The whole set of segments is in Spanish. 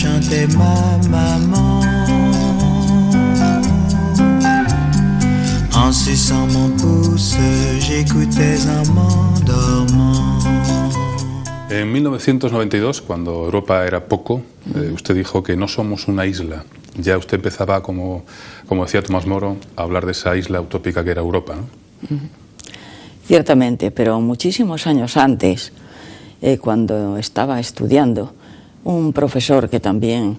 chantait ma maman. En suçant mon pouce, j'écoutais en m'endormant. En 1992, cuando Europa era poco, usted dijo que no somos una isla. Ya usted empezaba, como decía Tomás Moro, a hablar de esa isla utópica que era Europa, ¿no? Ciertamente, pero muchísimos años antes, cuando estaba estudiando, un profesor que también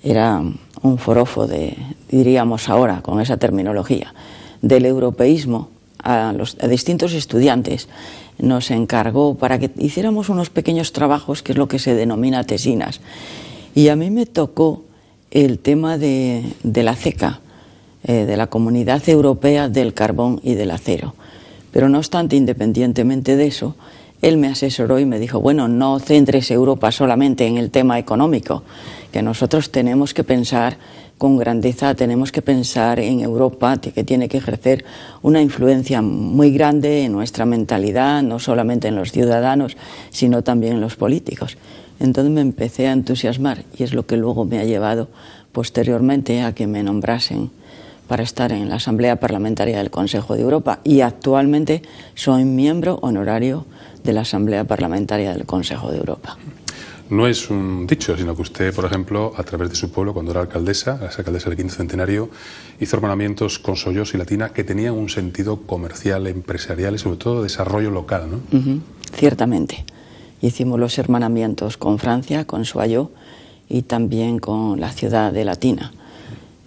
era un forofo diríamos ahora, con esa terminología, del europeísmo a distintos estudiantes, nos encargó para que hiciéramos unos pequeños trabajos, que es lo que se denomina tesinas. Y a mí me tocó el tema de la CECA, de la Comunidad Europea del Carbón y del Acero. Pero no obstante, independientemente de eso, él me asesoró y me dijo, bueno, no centres Europa solamente en el tema económico, que nosotros tenemos que pensar con grandeza, tenemos que pensar en Europa, que tiene que ejercer una influencia muy grande en nuestra mentalidad, no solamente en los ciudadanos, sino también en los políticos. Entonces me empecé a entusiasmar y es lo que luego me ha llevado posteriormente a que me nombrasen para estar en la Asamblea Parlamentaria del Consejo de Europa, y actualmente soy miembro honorario de la Asamblea Parlamentaria del Consejo de Europa. No es un dicho, sino que usted, por ejemplo, a través de su pueblo, cuando era alcaldesa del quinto centenario, hizo hermanamientos con Sollós y Latina que tenían un sentido comercial, empresarial y sobre todo desarrollo local, ¿no? Ciertamente. Hicimos los hermanamientos con Francia, con Sollós y también con la ciudad de Latina.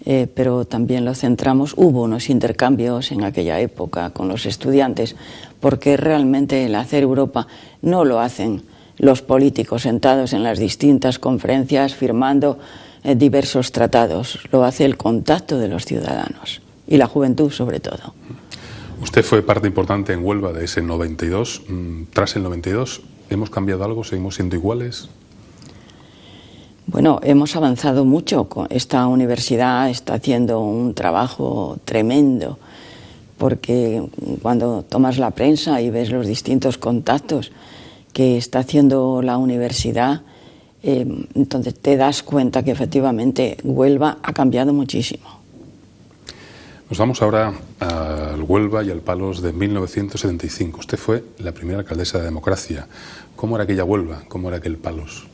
Pero también lo centramos, hubo unos intercambios en aquella época con los estudiantes, porque realmente el hacer Europa no lo hacen los políticos sentados en las distintas conferencias firmando diversos tratados, lo hace el contacto de los ciudadanos y la juventud sobre todo. Usted fue parte importante en Huelva de ese 92. Tras el 92, ¿hemos cambiado algo? ¿Seguimos siendo iguales? Bueno, hemos avanzado mucho. Esta universidad está haciendo un trabajo tremendo, porque cuando tomas la prensa y ves los distintos contactos que está haciendo la universidad, entonces te das cuenta que efectivamente Huelva ha cambiado muchísimo. Nos vamos ahora al Huelva y al Palos de 1975. Usted fue la primera alcaldesa de democracia. ¿Cómo era aquella Huelva? ¿Cómo era aquel Palos?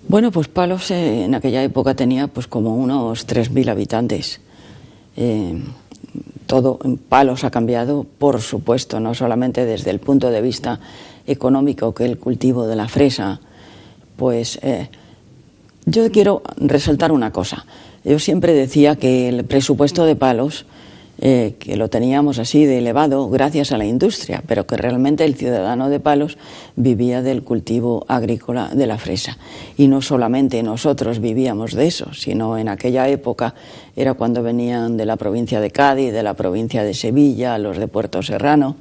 Bueno, pues Palos en aquella época tenía pues como unos 3.000 habitantes. Todo en Palos ha cambiado, por supuesto, no solamente desde el punto de vista económico, que el cultivo de la fresa. Pues yo quiero resaltar una cosa. Yo siempre decía que el presupuesto de Palos, que lo teníamos así de elevado gracias a la industria, pero que realmente el ciudadano de Palos vivía del cultivo agrícola de la fresa. Y no solamente nosotros vivíamos de eso, sino en aquella época era cuando venían de la provincia de Cádiz, de la provincia de Sevilla, los de Puerto Serrano,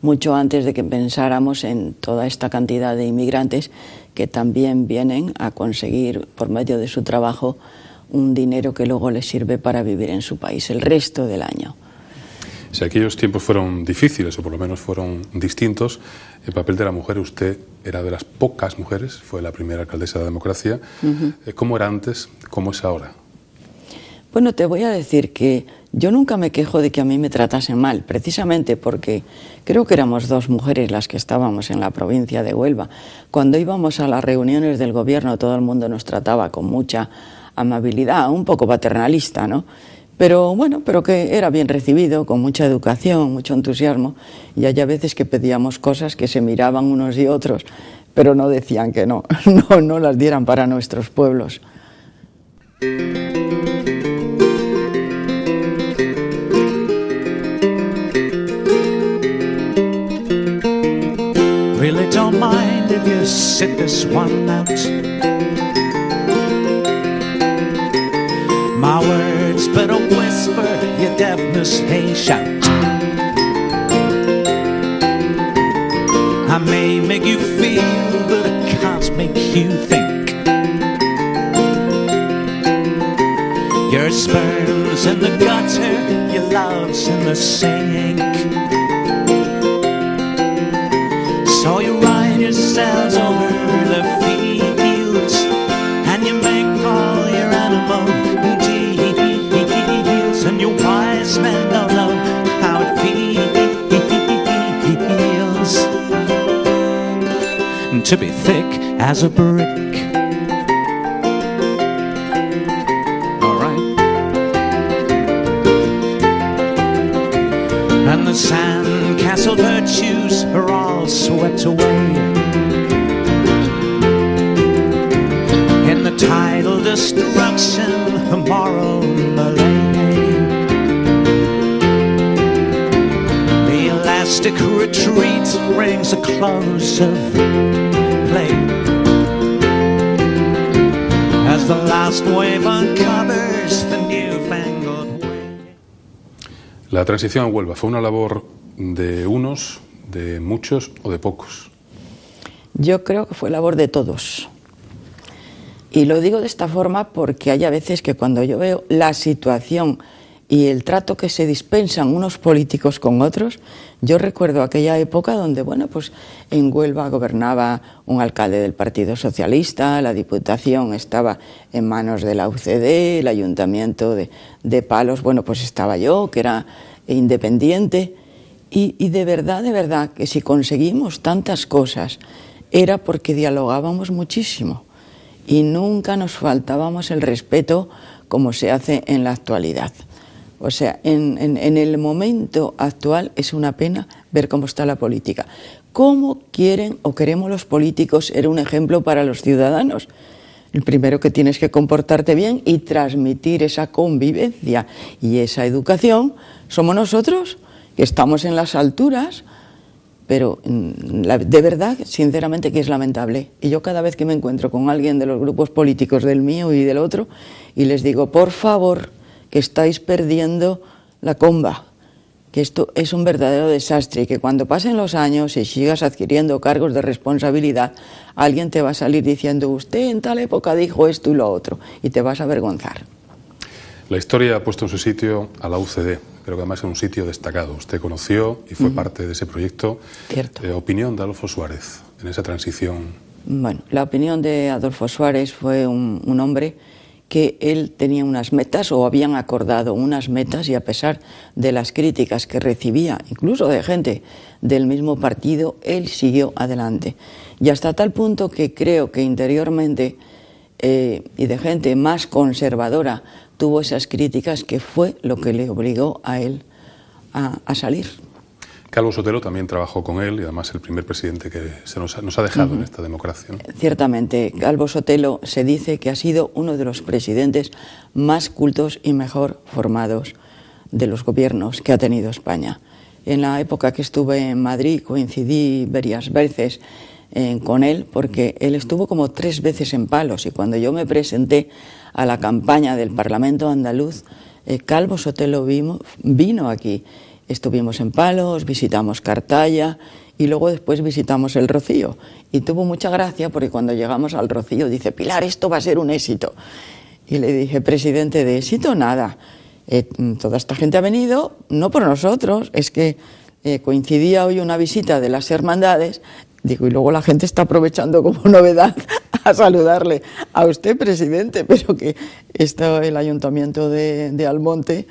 mucho antes de que pensáramos en toda esta cantidad de inmigrantes que también vienen a conseguir por medio de su trabajo un dinero que luego les sirve para vivir en su país el resto del año. Si aquellos tiempos fueron difíciles, o por lo menos fueron distintos, el papel de la mujer, usted era de las pocas mujeres, fue la primera alcaldesa de la democracia. ¿Cómo era antes? ¿Cómo es ahora? Bueno, te voy a decir que yo nunca me quejo de que a mí me tratasen mal, precisamente porque creo que éramos 2 mujeres las que estábamos en la provincia de Huelva. Cuando íbamos a las reuniones del gobierno todo el mundo nos trataba con mucha amabilidad, un poco paternalista, ¿no? Pero bueno, pero que era bien recibido, con mucha educación, mucho entusiasmo, y hay a veces que pedíamos cosas que se miraban unos y otros, pero no decían que no las dieran para nuestros pueblos. Really don't mind if you sit this one out. My words better whisper, your deafness hey shout. I may make you feel, but I can't make you think. Your sperm's in the gutter, your love's in the sink. So you ride yourselves over the fields, and you to be thick as a brick. All right. And the sandcastle virtues are all swept away in the tidal destruction of moral malaise. The elastic retreat brings a close of play as the last wave uncovers the newfangled way. La transición en Huelva, ¿fue una labor de unos, de muchos o de pocos? Yo creo que fue labor de todos. Y lo digo de esta forma porque hay a veces que cuando yo veo la situación y el trato que se dispensan unos políticos con otros, yo recuerdo aquella época donde, bueno, pues en Huelva gobernaba un alcalde del Partido Socialista, la Diputación estaba en manos de la UCD, el Ayuntamiento de Palos, bueno, pues estaba yo, que era independiente, y de verdad, que si conseguimos tantas cosas era porque dialogábamos muchísimo. Y nunca nos faltábamos el respeto como se hace en la actualidad. O sea, en el momento actual es una pena ver cómo está la política. ¿Cómo quieren o queremos los políticos ser un ejemplo para los ciudadanos? El primero que tienes que comportarte bien y transmitir esa convivencia y esa educación somos nosotros, que estamos en las alturas. Pero de verdad, sinceramente, que es lamentable. Y yo cada vez que me encuentro con alguien de los grupos políticos del mío y del otro, y les digo, por favor, que estáis perdiendo la comba, que esto es un verdadero desastre y que cuando pasen los años y sigas adquiriendo cargos de responsabilidad, alguien te va a salir diciendo, usted en tal época dijo esto y lo otro, y te vas a avergonzar. La historia ha puesto en su sitio a la UCD, pero que además es un sitio destacado. Usted conoció y fue parte de ese proyecto. Cierto. Opinión de Adolfo Suárez en esa transición. Bueno, la opinión de Adolfo Suárez fue un hombre que él tenía unas metas o habían acordado unas metas y a pesar de las críticas que recibía, incluso de gente del mismo partido, él siguió adelante. Y hasta tal punto que creo que interiormente y de gente más conservadora tuvo esas críticas que fue lo que le obligó a él a salir. Calvo Sotelo también trabajó con él y además el primer presidente que nos ha dejado en esta democracia, ¿no? Ciertamente, Calvo Sotelo se dice que ha sido uno de los presidentes más cultos y mejor formados de los gobiernos que ha tenido España. En la época que estuve en Madrid coincidí varias veces con él porque él estuvo como 3 veces en Palos y cuando yo me presenté a la campaña del Parlamento andaluz, Calvo Sotelo vino aquí. Estuvimos en Palos, visitamos Cartaya y luego después visitamos el Rocío. Y tuvo mucha gracia porque cuando llegamos al Rocío dice, Pilar, esto va a ser un éxito. Y le dije, presidente, de éxito nada. Toda esta gente ha venido, no por nosotros, es que coincidía hoy una visita de las hermandades. Digo, y luego la gente está aprovechando como novedad a saludarle a usted, presidente, pero que el ayuntamiento de Almonte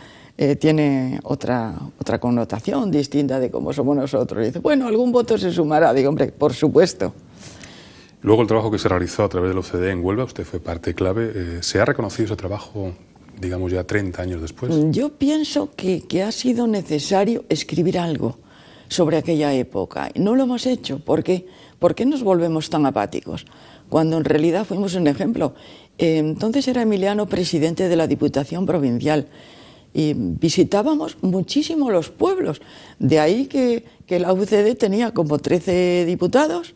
tiene otra connotación distinta de cómo somos nosotros. Y dice, bueno, algún voto se sumará. Digo, hombre, por supuesto. Luego el trabajo que se realizó a través de la OCDE en Huelva, usted fue parte clave. ¿Se ha reconocido ese trabajo, digamos, ya 30 años después? Yo pienso que ha sido necesario escribir algo sobre aquella época. No lo hemos hecho. ¿Por qué? ¿Por qué nos volvemos tan apáticos? Cuando en realidad fuimos un ejemplo. Entonces era Emiliano presidente de la Diputación Provincial y visitábamos muchísimo los pueblos. De ahí que la UCD tenía como 13 diputados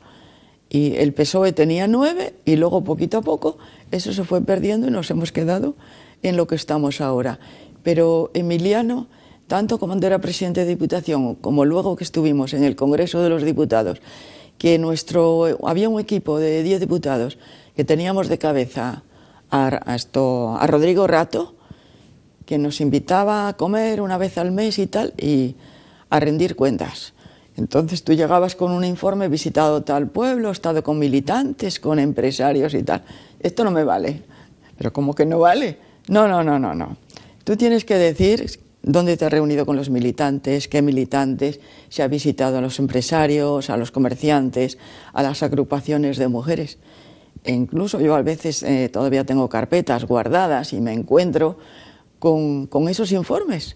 y el PSOE tenía 9 y luego poquito a poco eso se fue perdiendo y nos hemos quedado en lo que estamos ahora. Pero Emiliano, tanto cuando era presidente de Diputación como luego que estuvimos en el Congreso de los Diputados, que había un equipo de 10 diputados que teníamos de cabeza a Rodrigo Rato, que nos invitaba a comer una vez al mes y tal, y a rendir cuentas. Entonces tú llegabas con un informe, visitado tal pueblo, estado con militantes, con empresarios y tal. Esto no me vale. ¿Pero cómo que no vale? No. Tú tienes que decir ¿Dónde te has reunido con los militantes? ¿Qué militantes? ¿Se ha visitado a los empresarios, a los comerciantes, a las agrupaciones de mujeres? E incluso yo a veces todavía tengo carpetas guardadas y me encuentro con esos informes.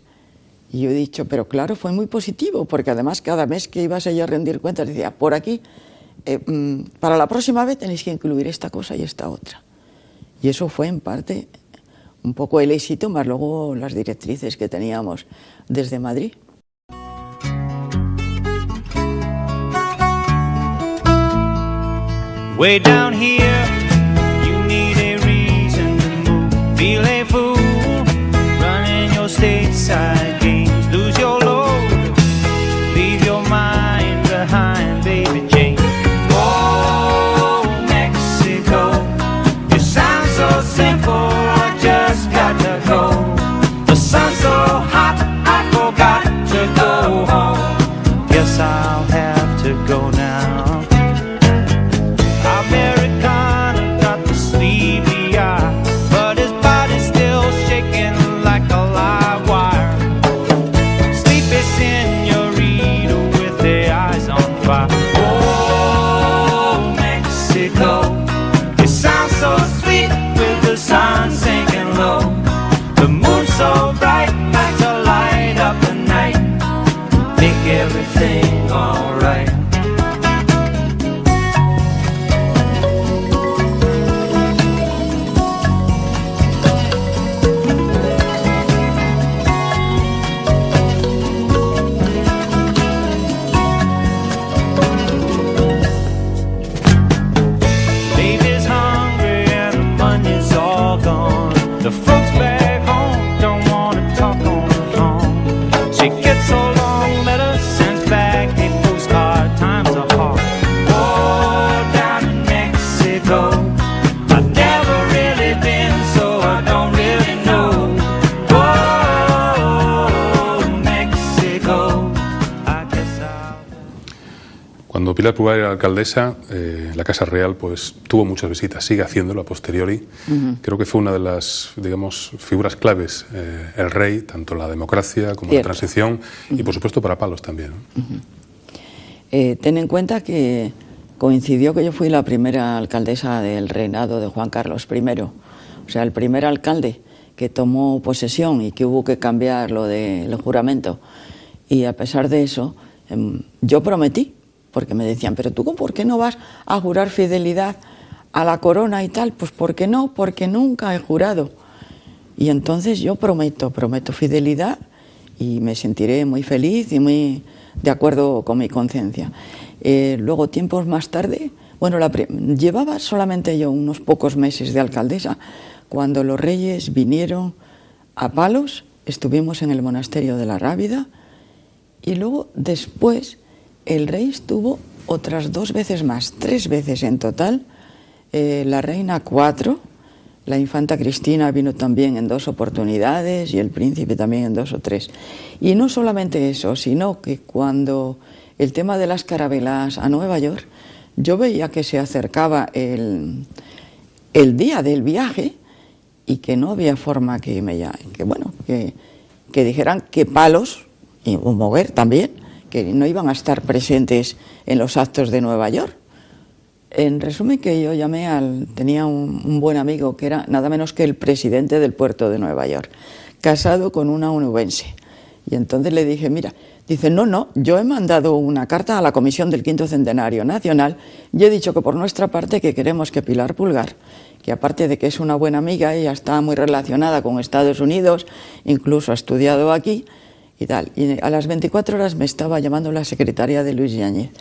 Y yo he dicho, pero claro, fue muy positivo, porque además cada mes que ibas allí a rendir cuentas decía, por aquí, para la próxima vez tenéis que incluir esta cosa y esta otra. Y eso fue en parte un poco el éxito, más luego las directrices que teníamos desde Madrid. Way down here, you need a reason to move. Feel a fool, running your stateside games. Lose your load, leave your mind behind, baby Jane. Oh, Mexico, you sound so simple, I just got to go. The sun's so hot, I forgot to go home. Guess I'll have to go now. Americana got the sleepy eye, but his body's still shaking like a live wire. Sleepy senorita with their eyes on fire. Oh, Mexico, it sounds so sweet with the sun sinking low. The moon's so bright, like to light up the night, make everything alright. Baby's hungry and the money's all gone. The folks back home don't wanna talk on the phone. She gets so long letters, sends back a postcard. Times are hard. Oh, down in Mexico, I've never really been, so I don't really know. Oh, Mexico, I guess I'll... Cuando Pilar Pulgar era alcaldesa, la Casa Real pues tuvo muchas visitas, sigue haciéndolo a posteriori. Creo que fue una de las, digamos, figuras claves, el rey, tanto la democracia como la transición, y por supuesto para Palos también, ¿no? Ten en cuenta que coincidió que yo fui la primera alcaldesa del reinado de Juan Carlos I, o sea, el primer alcalde que tomó posesión y que hubo que cambiar lo del juramento. Y a pesar de eso, yo prometí, porque me decían, pero tú, ¿por qué no vas a jurar fidelidad a la corona y tal? Pues ¿por qué no? Porque nunca he jurado. Y entonces yo prometo fidelidad y me sentiré muy feliz y muy de acuerdo con mi conciencia. Luego, tiempos más tarde, bueno, llevaba solamente yo unos pocos meses de alcaldesa, cuando los reyes vinieron a Palos, estuvimos en el monasterio de la Rábida, y luego después el rey estuvo otras 2 veces más, 3 veces en total, la reina 4, la infanta Cristina vino también en 2 oportunidades y el príncipe también en 2 o 3. Y no solamente eso, sino que cuando el tema de las carabelas a Nueva York, yo veía que se acercaba el día del viaje y que no había forma que dijeran que Palos, y Moguer también, que no iban a estar presentes en los actos de Nueva York. En resumen, que yo tenía un buen amigo que era nada menos que el presidente del puerto de Nueva York, casado con una onubense. Y entonces le dije, mira, dice, no, yo he mandado una carta a la Comisión del Quinto Centenario Nacional y he dicho que por nuestra parte que queremos que Pilar Pulgar, que aparte de que es una buena amiga, ella está muy relacionada con Estados Unidos, incluso ha estudiado aquí, y tal. Y a las 24 horas me estaba llamando la secretaria de Luis Yáñez.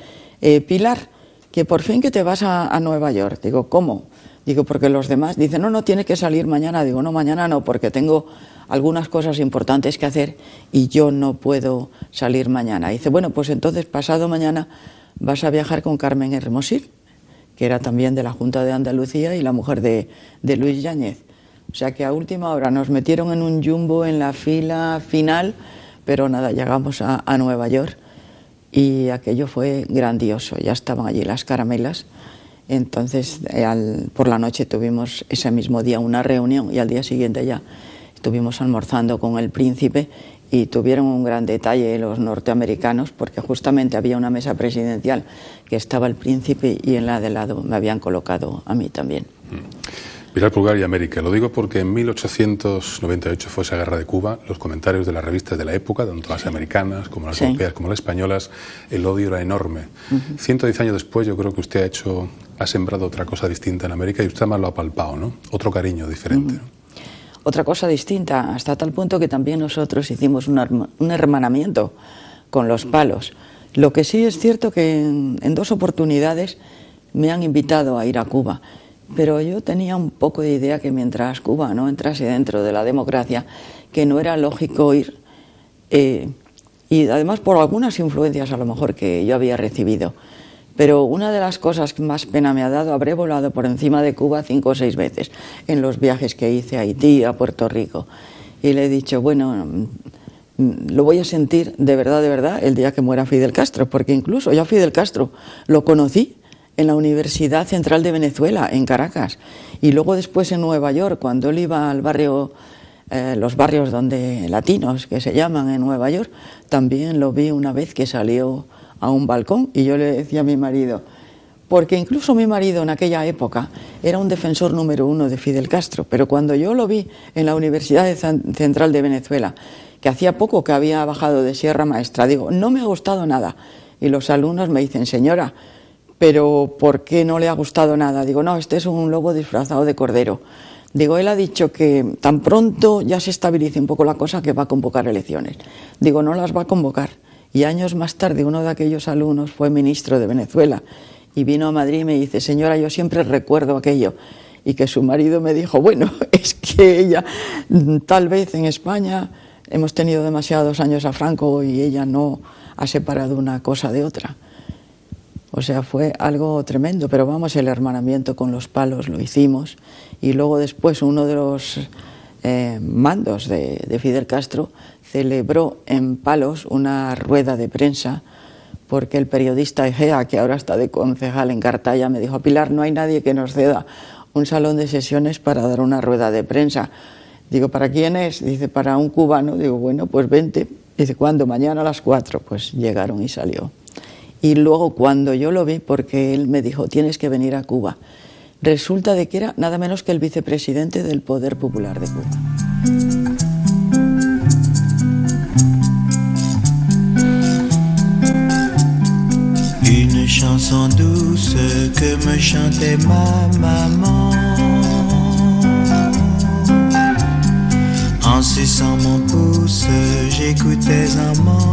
Pilar, que por fin que te vas a Nueva York. Digo, ¿cómo? Digo, porque los demás dicen, no, tienes que salir mañana. Digo, no, mañana no, porque tengo algunas cosas importantes que hacer y yo no puedo salir mañana. Dice, bueno, pues entonces pasado mañana vas a viajar con Carmen Hermosil, que era también de la Junta de Andalucía y la mujer de Luis Yáñez. O sea que a última hora nos metieron en un jumbo en la fila final, pero nada, llegamos a Nueva York y aquello fue grandioso. Ya estaban allí las caramelas. Entonces, por la noche tuvimos ese mismo día una reunión y al día siguiente ya estuvimos almorzando con el príncipe y tuvieron un gran detalle los norteamericanos, porque justamente había una mesa presidencial que estaba el príncipe y en la de lado me habían colocado a mí también. Pilar Pulgar y América. Lo digo porque en 1898 fue esa guerra de Cuba. Los comentarios de las revistas de la época, tanto las americanas como las europeas como las españolas, el odio era enorme. 110 años después yo creo que usted ha sembrado otra cosa distinta en América y usted más lo ha palpado, ¿no? Otro cariño diferente, ¿no? Otra cosa distinta, hasta tal punto que también nosotros hicimos un hermanamiento con los palos. Lo que sí es cierto que en 2 oportunidades me han invitado a ir a Cuba. Pero yo tenía un poco de idea que mientras Cuba no entrase dentro de la democracia, que no era lógico ir, y además por algunas influencias a lo mejor que yo había recibido. Pero una de las cosas que más pena me ha dado, habré volado por encima de Cuba 5 o 6 veces en los viajes que hice a Haití, a Puerto Rico. Y le he dicho, bueno, lo voy a sentir de verdad el día que muera Fidel Castro, porque incluso yo a Fidel Castro lo conocí en la Universidad Central de Venezuela, en Caracas, y luego después en Nueva York, cuando él iba al barrio, los barrios donde latinos, que se llaman en Nueva York, también lo vi una vez que salió a un balcón, y yo le decía a mi marido, porque incluso mi marido en aquella época era un defensor número 1 de Fidel Castro, pero cuando yo lo vi en la Universidad Central de Venezuela, que hacía poco que había bajado de Sierra Maestra, digo, no me ha gustado nada, y los alumnos me dicen, señora, pero ¿por qué no le ha gustado nada? Digo, no, este es un lobo disfrazado de cordero. Digo, él ha dicho que tan pronto ya se estabilice un poco la cosa que va a convocar elecciones. Digo, no las va a convocar. Y años más tarde uno de aquellos alumnos fue ministro de Venezuela y vino a Madrid y me dice, señora, yo siempre recuerdo aquello. Y que su marido me dijo, bueno, es que ella, tal vez en España hemos tenido demasiados años a Franco y ella no ha separado una cosa de otra. O sea, fue algo tremendo, pero vamos, el hermanamiento con los palos lo hicimos. Y luego después uno de los mandos de Fidel Castro celebró en Palos una rueda de prensa porque el periodista Egea, que ahora está de concejal en Cartaya, me dijo, Pilar, no hay nadie que nos ceda un salón de sesiones para dar una rueda de prensa. Digo, ¿para quién es? Dice, para un cubano. Digo, bueno, pues vente. Dice, ¿cuándo? Mañana a las 4. Pues llegaron y salió. Y luego cuando yo lo vi, porque él me dijo, tienes que venir a Cuba, resulta de que era nada menos que el vicepresidente del Poder Popular de Cuba. Une chanson douce que me chantait ma maman. En suçant mon pouce, j'écoutais un mot.